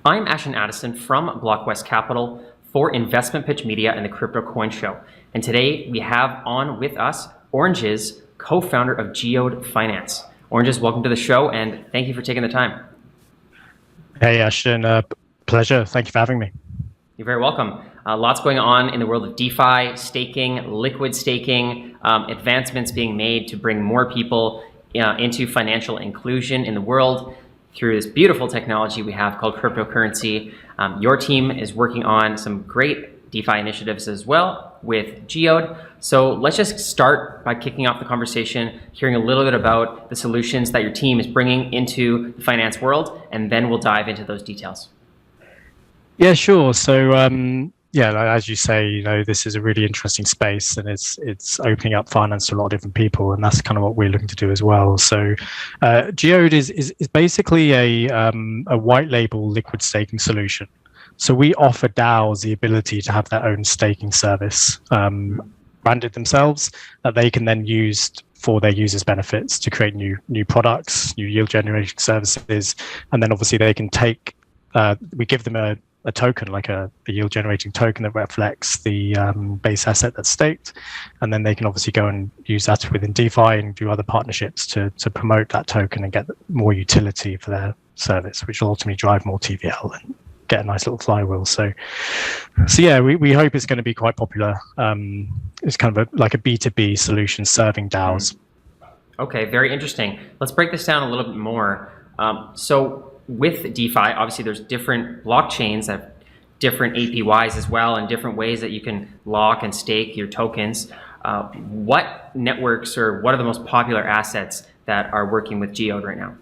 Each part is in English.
I'm Ashton Addison from Blockwest Capital for Investment Pitch Media and the Crypto Coin Show. And today we have on with us Oranges, co-founder of Geode Finance. Oranges, welcome to the show and thank you for taking the time. Hey Ashton, pleasure. Thank you for having me. You're very welcome. Lots going on in the world of DeFi, staking, liquid staking, advancements being made to bring more people into financial inclusion in the world through this beautiful technology we have called cryptocurrency. Your team is working on some great DeFi initiatives as well with Geode. So let's just start by kicking off the conversation, hearing a little bit about the solutions that your team is bringing into the finance world, and then we'll dive into those details. Yeah, sure. So as you say, this is a really interesting space, and it's opening up finance to a lot of different people, and that's kind of what we're looking to do as well. So, Geode is basically a white label liquid staking solution. So we offer DAOs the ability to have their own staking service, branded themselves, that they can then use for their users' benefits to create new products, new yield generation services, and then obviously they can take. We give them a token, like a yield generating token that reflects the base asset that's staked. And then they can obviously go and use that within DeFi and do other partnerships to promote that token and get more utility for their service, which will ultimately drive more TVL and get a nice little flywheel. So yeah, we hope it's going to be quite popular. It's kind of like a B2B solution serving DAOs. Okay, very interesting. Let's break this down a little bit more. So with DeFi, obviously there's different blockchains that have different APYs as well, and different ways that you can lock and stake your tokens. What networks or what are the most popular assets that are working with Geode right now?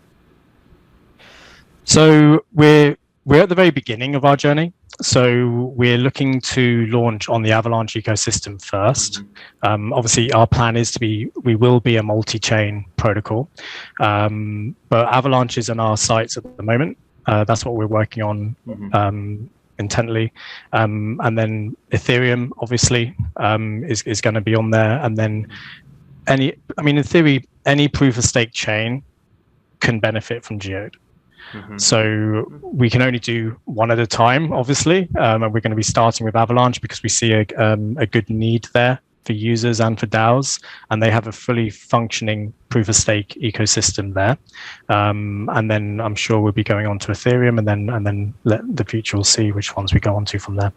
So we're at the very beginning of our journey. So we're looking to launch on the Avalanche ecosystem first. Obviously, our plan is we will be a multi-chain protocol, but Avalanche is on our sites at the moment. That's what we're working on intently. And then Ethereum, obviously, is going to be on there. And then in theory, any proof of stake chain can benefit from Geode. So we can only do one at a time, obviously, and we're going to be starting with Avalanche because we see a good need there for users and for DAOs, and they have a fully functioning proof of stake ecosystem there. And then I'm sure we'll be going on to Ethereum, and then let the future will see which ones we go on to from there.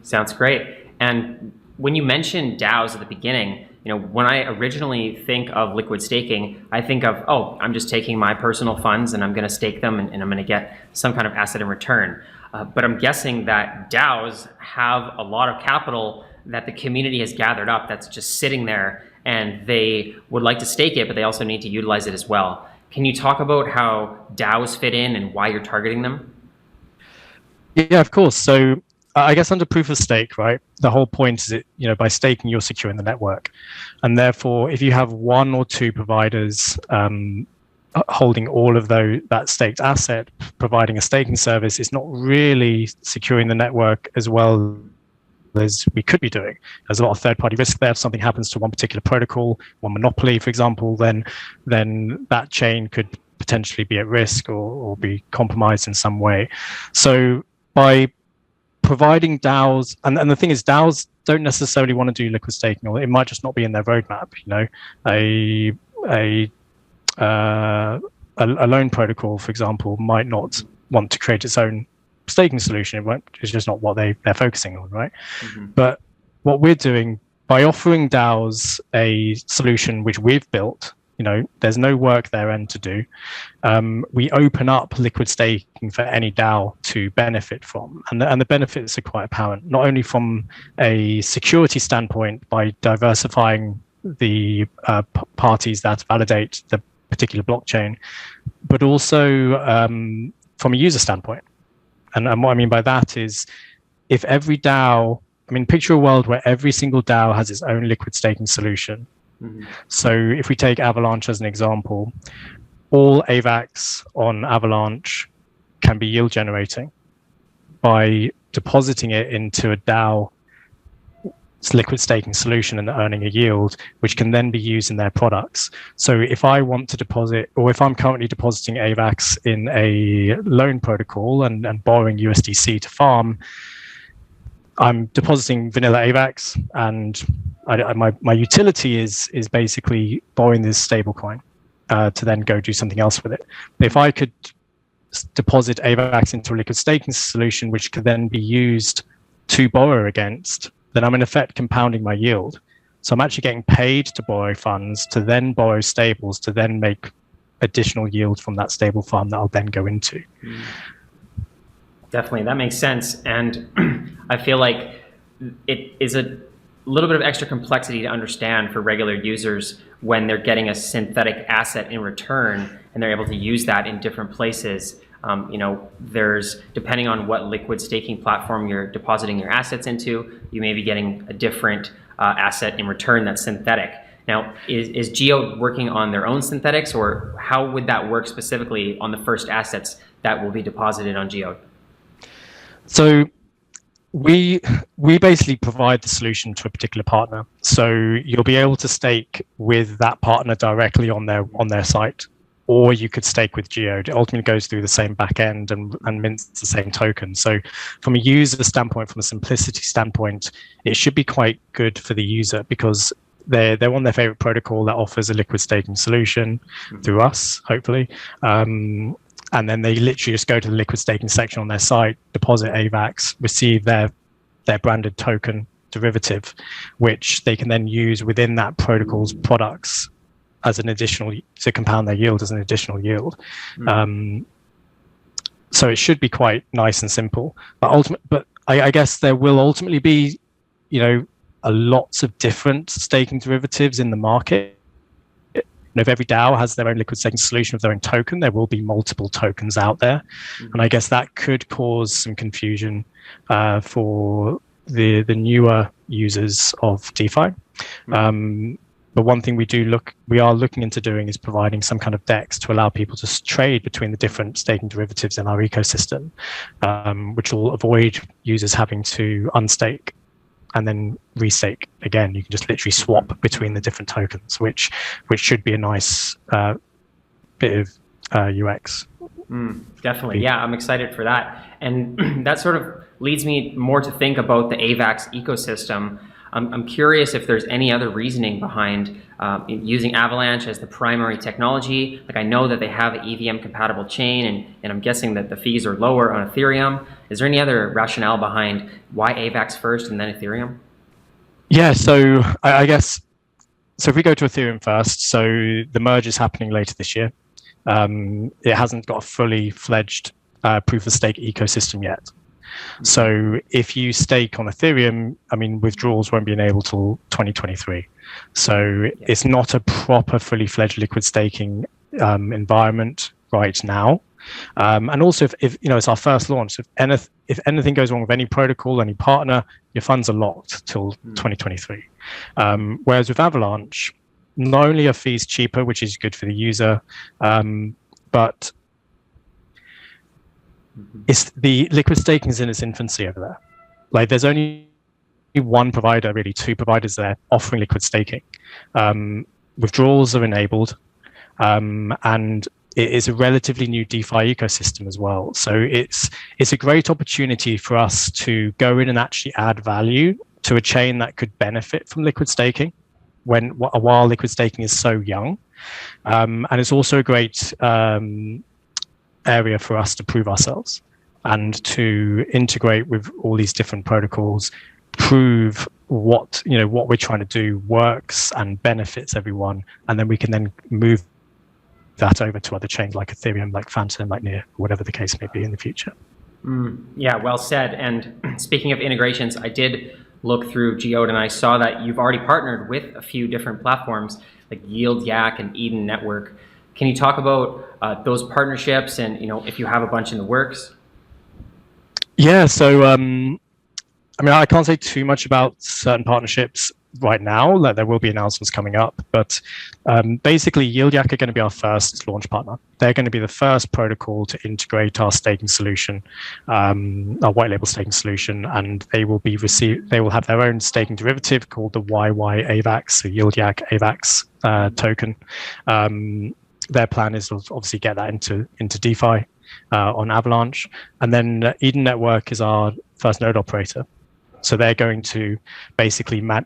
Sounds great. And when you mentioned DAOs at the beginning, when I originally think of liquid staking, I think of, I'm just taking my personal funds and I'm going to stake them and I'm going to get some kind of asset in return. But I'm guessing that DAOs have a lot of capital that the community has gathered up that's just sitting there, and they would like to stake it, but they also need to utilize it as well. Can you talk about how DAOs fit in and why you're targeting them? Yeah, of course. So I guess under proof of stake, right, the whole point is that, by staking, you're securing the network. And therefore, if you have one or two providers holding all of that staked asset, providing a staking service, is not really securing the network as well as we could be doing. There's a lot of third-party risk there. If something happens to one particular protocol, one monopoly, for example, then that chain could potentially be at risk or be compromised in some way. So by providing DAOs, and the thing is, DAOs don't necessarily want to do liquid staking, or it might just not be in their roadmap. A loan protocol, for example, might not want to create its own staking solution. It's just not what they're focusing on, right? But what we're doing by offering DAOs a solution which we've built, there's no work their end to do. We open up liquid staking for any DAO to benefit from, and the benefits are quite apparent. Not only from a security standpoint by diversifying the parties that validate the particular blockchain, but also from a user standpoint. And what I mean by that is, if every DAO, picture a world where every single DAO has its own liquid staking solution. So if we take Avalanche as an example, all AVAX on Avalanche can be yield generating by depositing it into a DAO liquid staking solution and earning a yield, which can then be used in their products. So if I want to deposit, or if I'm currently depositing AVAX in a loan protocol and borrowing USDC to farm, I'm depositing vanilla AVAX, and my utility is basically borrowing this stablecoin to then go do something else with it. But if I could deposit AVAX into a liquid staking solution, which could then be used to borrow against, then I'm in effect compounding my yield. So I'm actually getting paid to borrow funds, to then borrow stables, to then make additional yield from that stable farm that I'll then go into. Definitely, that makes sense. And I feel like it is a little bit of extra complexity to understand for regular users when they're getting a synthetic asset in return and they're able to use that in different places. There's, depending on what liquid staking platform you're depositing your assets into, you may be getting a different asset in return that's synthetic. Now, is Geode working on their own synthetics, or how would that work specifically on the first assets that will be deposited on Geode? So we basically provide the solution to a particular partner. So you'll be able to stake with that partner directly on their site, or you could stake with Geode. It ultimately goes through the same back end and mints the same token. So from a user standpoint, from a simplicity standpoint, it should be quite good for the user, because they're on their favorite protocol that offers a liquid staking solution through us, hopefully. And then they literally just go to the liquid staking section on their site, deposit AVAX, receive their branded token derivative, which they can then use within that protocol's products as an additional, to compound their yield as an additional yield. So it should be quite nice and simple. But I guess there will ultimately be, lots of different staking derivatives in the market. If every DAO has their own liquid staking solution with their own token, there will be multiple tokens out there. And I guess that could cause some confusion for the newer users of DeFi. But one thing we are looking into doing is providing some kind of DEX to allow people to trade between the different staking derivatives in our ecosystem, which will avoid users having to unstake and then restake again. You can just literally swap between the different tokens, which should be a nice bit of UX. Definitely, yeah, I'm excited for that. And that sort of leads me more to think about the AVAX ecosystem. I'm curious if there's any other reasoning behind using Avalanche as the primary technology. Like, I know that they have an EVM compatible chain, and I'm guessing that the fees are lower on Ethereum. Is there any other rationale behind why AVAX first and then Ethereum? Yeah, so I guess, so if we go to Ethereum first, so the merge is happening later this year. It hasn't got a fully fledged proof of stake ecosystem yet. So if you stake on Ethereum, withdrawals won't be enabled till 2023. So it's not a proper fully fledged liquid staking environment right now. And also, if it's our first launch, if anything goes wrong with any protocol, any partner, your funds are locked till 2023. Whereas with Avalanche, not only are fees cheaper, which is good for the user, but it's the liquid staking is in its infancy over there. Like, there's only one provider, really two providers there offering liquid staking. Withdrawals are enabled, and it is a relatively new DeFi ecosystem as well. So it's a great opportunity for us to go in and actually add value to a chain that could benefit from liquid staking while liquid staking is so young. And it's also a great area for us to prove ourselves and to integrate with all these different protocols, prove what we're trying to do works and benefits everyone, and then we can then move that over to other chains like Ethereum, like Phantom, like Near, whatever the case may be in the future. Yeah, well said. And speaking of integrations, I did look through Geode and I saw that you've already partnered with a few different platforms like Yield, Yak, and Eden Network. Can you talk about those partnerships and if you have a bunch in the works? Yeah, so I can't say too much about certain partnerships. right now. Like, there will be announcements coming up, but basically YieldYak are going to be our first launch partner. They're going to be the first protocol to integrate our staking solution, our white label staking solution, and they will have their own staking derivative called the YY AVAX, so YieldYak AVAX token. Their plan is to obviously get that into DeFi on Avalanche, and then Eden Network is our first node operator. So they're going to basically manage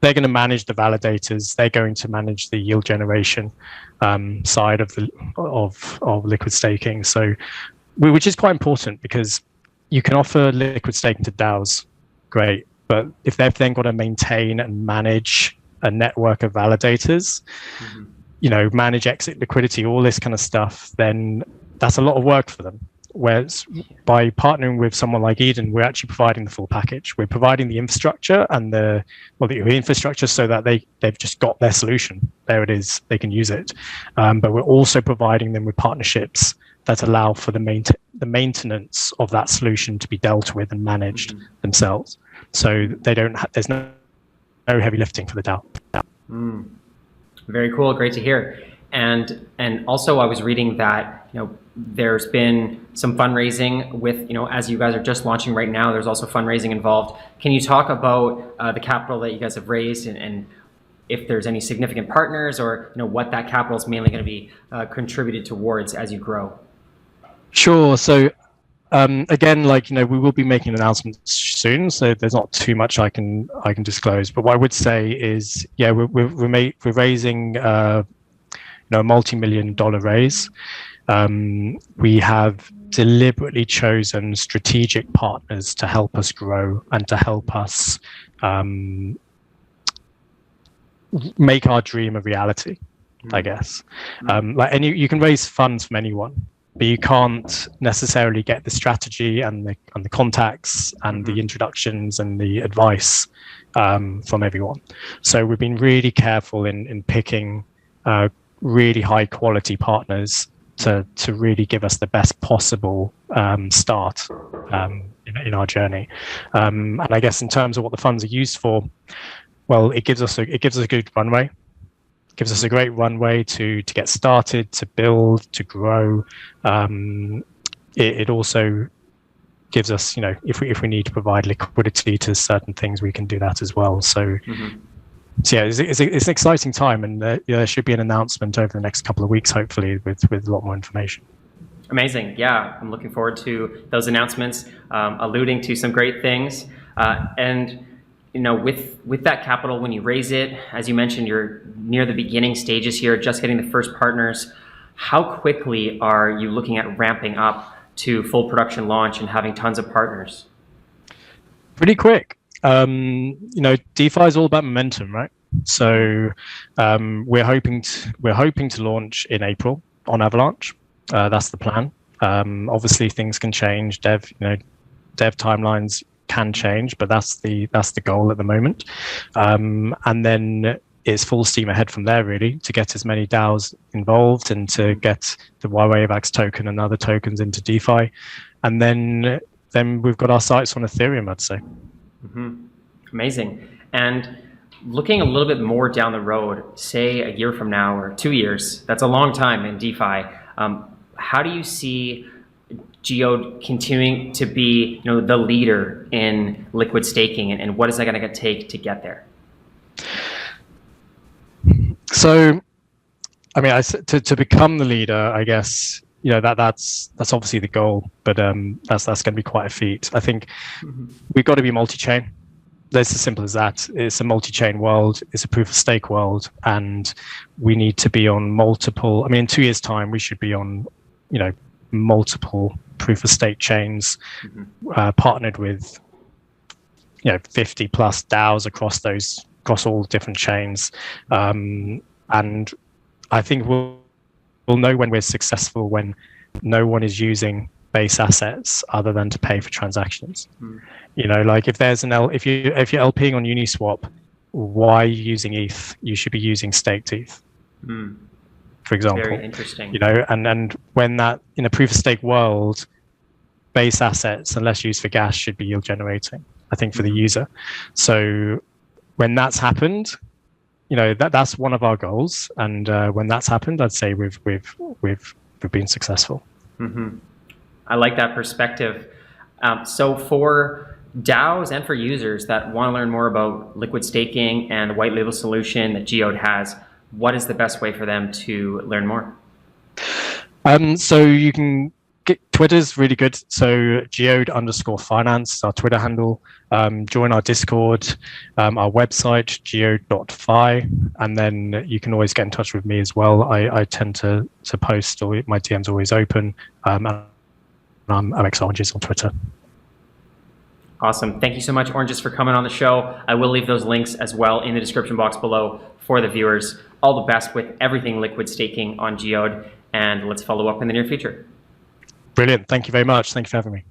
the validators. They're going to manage the yield generation side of liquid staking. So, which is quite important, because you can offer liquid staking to DAOs, great, but if they've then got to maintain and manage a network of validators, manage exit liquidity, all this kind of stuff, then that's a lot of work for them. Whereas by partnering with someone like Eden, we're actually providing the full package. We're providing the infrastructure and the infrastructure so that they've just got their solution. There it is. They can use it. But we're also providing them with partnerships that allow for the maintenance of that solution to be dealt with and managed themselves. So there's no heavy lifting for the DAO. Very cool. Great to hear. And also, I was reading that there's been some fundraising with, as you guys are just launching right now, there's also fundraising involved. Can you talk about the capital that you guys have raised, and if there's any significant partners, or what that capital is mainly going to be contributed towards as you grow? Sure. So again, we will be making announcements soon, so there's not too much I can disclose. But what I would say is, we're raising a multi-million-dollar raise. We have deliberately chosen strategic partners to help us grow and to help us make our dream a reality, I guess. And you can raise funds from anyone, but you can't necessarily get the strategy and the contacts and the introductions and the advice from everyone. So we've been really careful in picking really high quality partners to really give us the best possible start in our journey. And I guess in terms of what the funds are used for, well, it gives us a good runway. It gives us a great runway to get started, to build, to grow. It also gives us, if we need to provide liquidity to certain things, we can do that as well. So. So yeah, it's an exciting time, and there should be an announcement over the next couple of weeks, hopefully, with a lot more information. Amazing. Yeah, I'm looking forward to those announcements, alluding to some great things. And with that capital, when you raise it, as you mentioned, you're near the beginning stages here, just getting the first partners. How quickly are you looking at ramping up to full production launch and having tons of partners? Pretty quick. DeFi is all about momentum, right? So we're hoping to launch in April on Avalanche. That's the plan. Obviously, things can change. Dev timelines can change, but that's the goal at the moment. And then it's full steam ahead from there, really, to get as many DAOs involved and to get the YY AVAX token and other tokens into DeFi. And then we've got our sights on Ethereum, I'd say. Amazing. And looking a little bit more down the road, say a year from now or 2 years, that's a long time in DeFi. How do you see Geode continuing to be the leader in liquid staking, and what is that going to take to get there? So, I mean, to become the leader, I guess, that's obviously the goal, but that's going to be quite a feat. I think we've got to be multi-chain. It's as simple as that. It's a multi-chain world. It's a proof of stake world, and we need to be on multiple. I mean, in 2 years' time, we should be on, multiple proof of stake chains, partnered with, 50 plus DAOs across all different chains, and I think we'll know when we're successful when no one is using base assets other than to pay for transactions. If there's if you're LPing on Uniswap, why are you using ETH? You should be using staked ETH, for example. Very interesting. And when that, in a proof of stake world, base assets, unless used for gas, should be yield generating, I think, for the user. So when that's happened, that's one of our goals. And when that's happened, I'd say we've been successful. Mm-hmm. I like that perspective. So for DAOs and for users that want to learn more about liquid staking and the white label solution that Geode has, what is the best way for them to learn more? So you can get Twitter's really good. So Geode_finance, our Twitter handle. Join our Discord, our website, geode.fi, and then you can always get in touch with me as well. I tend to post, or my DM's always open. And I'm Oranges on Twitter. Awesome. Thank you so much, Oranges, for coming on the show. I will leave those links as well in the description box below for the viewers. All the best with everything liquid staking on Geode, and let's follow up in the near future. Brilliant. Thank you very much. Thank you for having me.